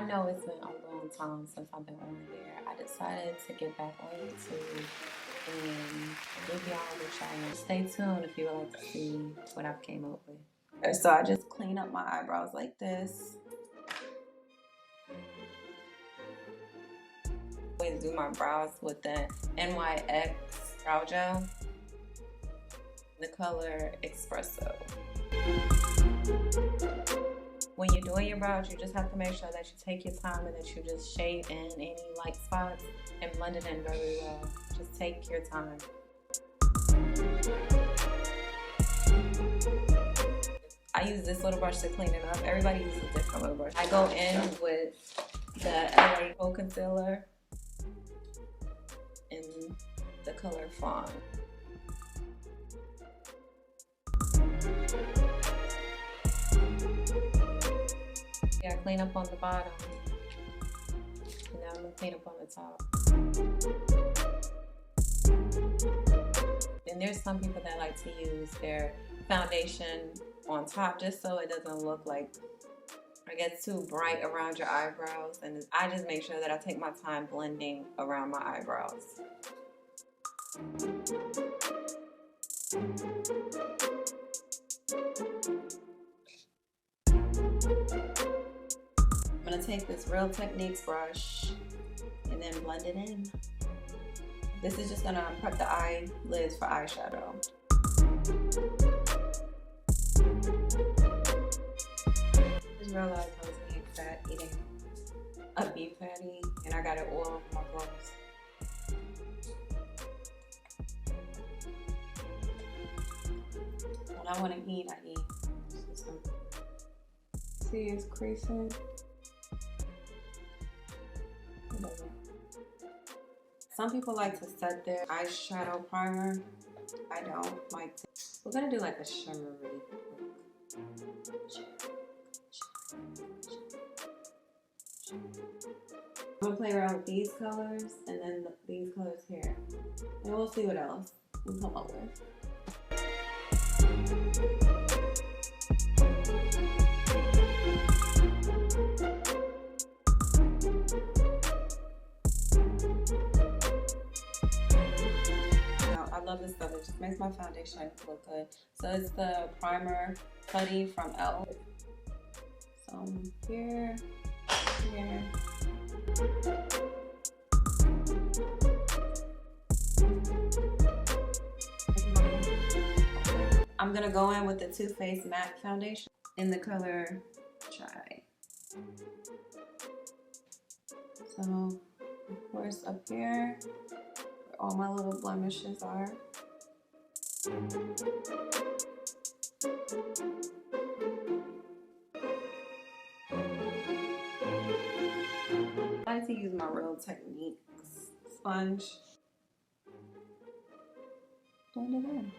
know it's been a long time since I've been on there. I decided to get back on YouTube and give y'all a challenge. Stay tuned if you would like to see what I came up with. So I just clean up my eyebrows like this. I always do my brows with the NYX brow gel, the color Espresso. When you're doing your brows, you just have to make sure that you take your time and that you just shade in any light spots and blend it in very well. Just take your time. I use this little brush to clean it up. Everybody uses a different little brush. I go in with the LA concealer in the color Fawn. Yeah, clean up on the bottom. And now I'm gonna clean up on the top. And there's some people that like to use their foundation on top just so it doesn't look like or gets too bright around your eyebrows. And I just make sure that I take my time blending around my eyebrows. I'm gonna take this Real Techniques brush and then blend it in. This is just gonna prep the eyelids for eyeshadow. Just realized I was being fat eating a beef patty and I got it all over my clothes. When I want to eat, I eat. See, it's creasing. Some people like to set their eyeshadow primer. I don't like to. We're gonna do like a shimmer really quick. I'm gonna play around with these colors and then these colors here. And we'll see what else we come up with. I love this stuff. It just makes my foundation look good. So it's the primer putty from Elle. So here. I'm gonna go in with the Too Faced matte foundation in the color Chai. So of course up here where all my little blemishes are. I like to use my Real Techniques sponge. Blend it in.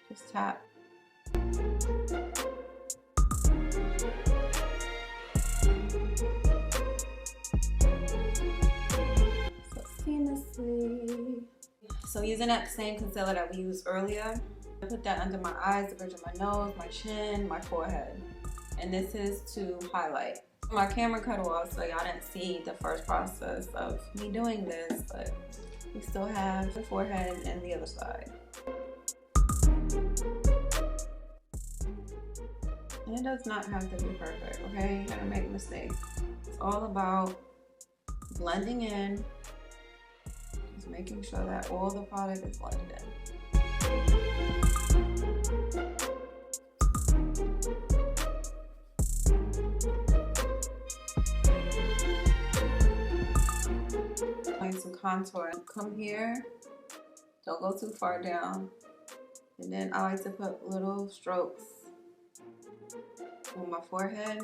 Just tap. So seamlessly. So using that same concealer that we used earlier, I put that under my eyes, the bridge of my nose, my chin, my forehead. And this is to highlight. My camera cut off, so y'all didn't see the first process of me doing this, but we still have the forehead and the other side. And it does not have to be perfect, okay? You gotta make mistakes. It's all about blending in, just making sure that all the product is blended in. Some contour. Come here, don't go too far down, and then I like to put little strokes on my forehead.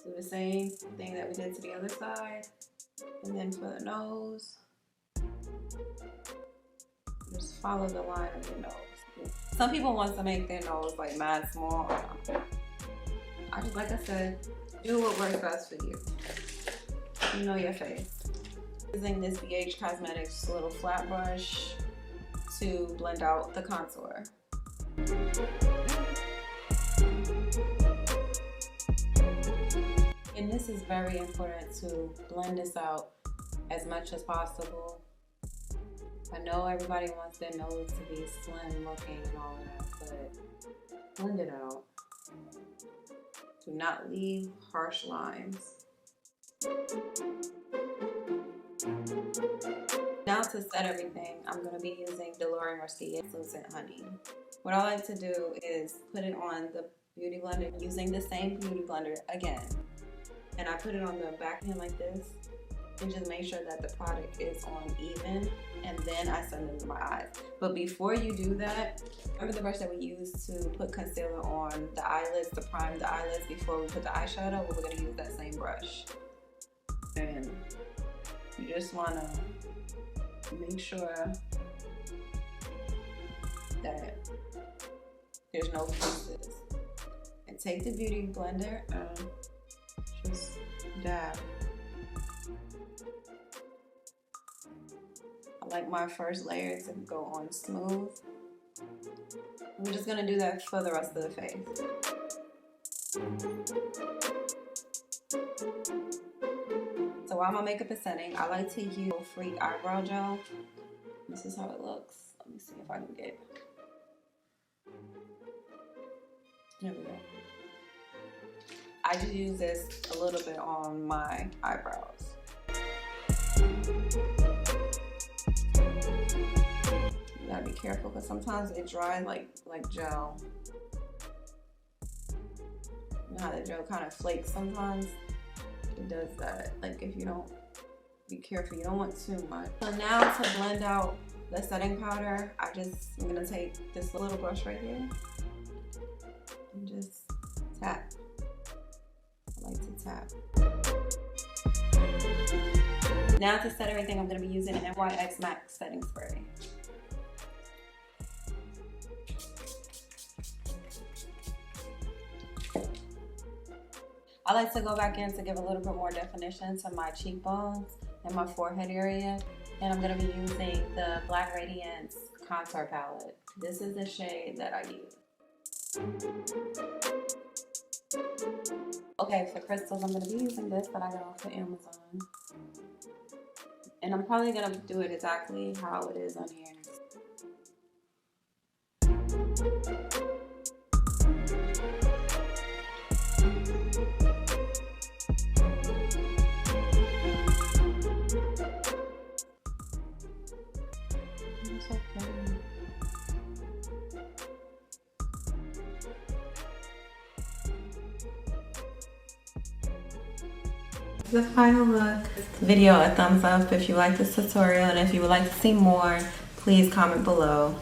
Do the same thing that we did to the other side, and then for the nose, just follow the line of your nose. Some people want to make their nose like mad small. I just, like I said, do what works best for you. You know your face. Using this BH Cosmetics little flat brush to blend out the contour. And this is very important to blend this out as much as possible. I know everybody wants their nose to be slim looking and all of that, but blend it out. Do not leave harsh lines. Now to set everything, I'm going to be using Delorean Garcia Translucent Honey. What I like to do is put it on the beauty blender using the same beauty blender again. And I put it on the back end like this and just make sure that the product is on even, and then I send it to my eyes. But before you do that, remember the brush that we used to put concealer on the eyelids, to prime the eyelids before we put the eyeshadow? Well, we're going to use that same brush. And you just want to make sure that there's no creases. And take the beauty blender and just dab. I like my first layer to go on smooth. We're just gonna do that for the rest of the face. So while my makeup is setting, I like to use Freak eyebrow gel. This is how it looks. Let me see if I can get. There we go. I just use this a little bit on my eyebrows. You gotta be careful because sometimes it dries like gel. You know how the gel kind of flakes sometimes? It does that. Like if you don't be careful, you don't want too much. So now to blend out the setting powder, I'm gonna take this little brush right here and just tap. I like to tap. Now to set everything, I'm going to be using an NYX Max setting spray. I like to go back in to give a little bit more definition to my cheekbones and my forehead area. And I'm going to be using the Black Radiance Contour Palette. This is the shade that I use. Okay, for crystals, I'm going to be using this that I got off of Amazon. And I'm probably going to do it exactly how it is on here. So pretty. The final look. Video a thumbs up if you like this tutorial, and if you would like to see more, please comment below.